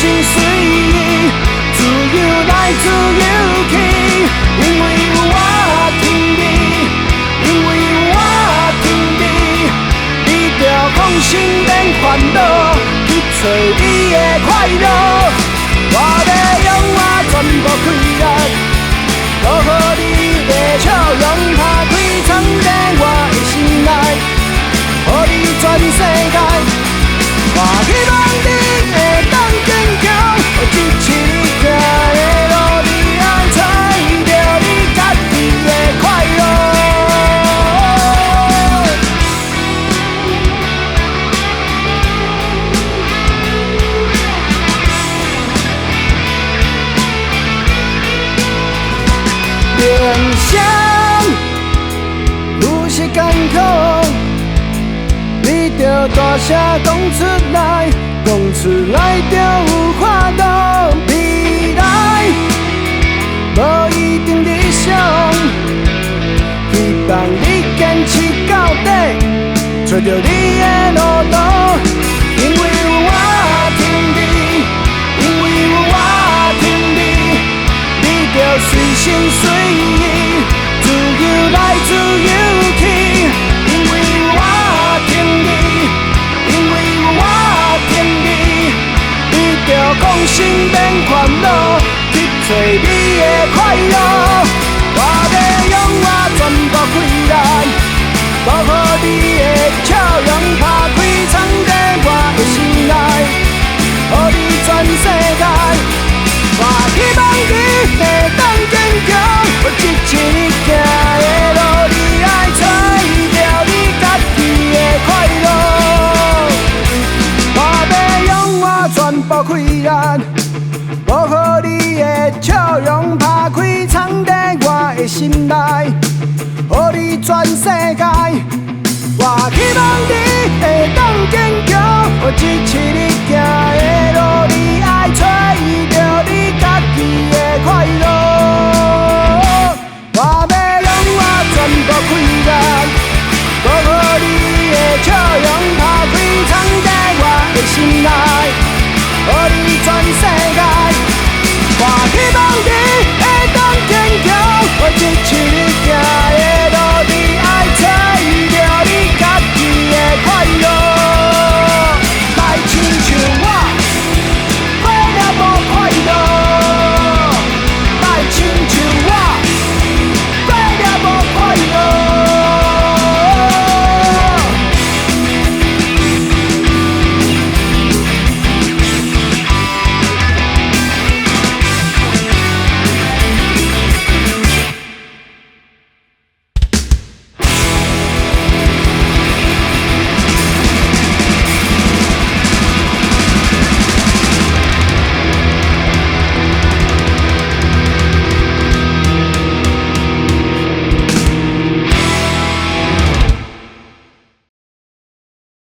心随意，自由来自由去，因为有我疼你，因为有我疼你，你着放心免烦恼，去找你的快乐。我要用我全部气力，留予你的笑容，打开藏在我的心内，予你全世界。我希望你会当坚强，一起行的路，你爱找着你家己的快乐。梦想有些艰苦，你着大声讲出来，讲出来就有看到未来。无一定理想，希望你坚持到底，找着你的路途。因为有我疼你，因为有我疼你，你着随心随意，自由来自由去。因为有我疼你，因为有我疼你，你着放心免烦恼，去找你的快乐。我要用我全部气力，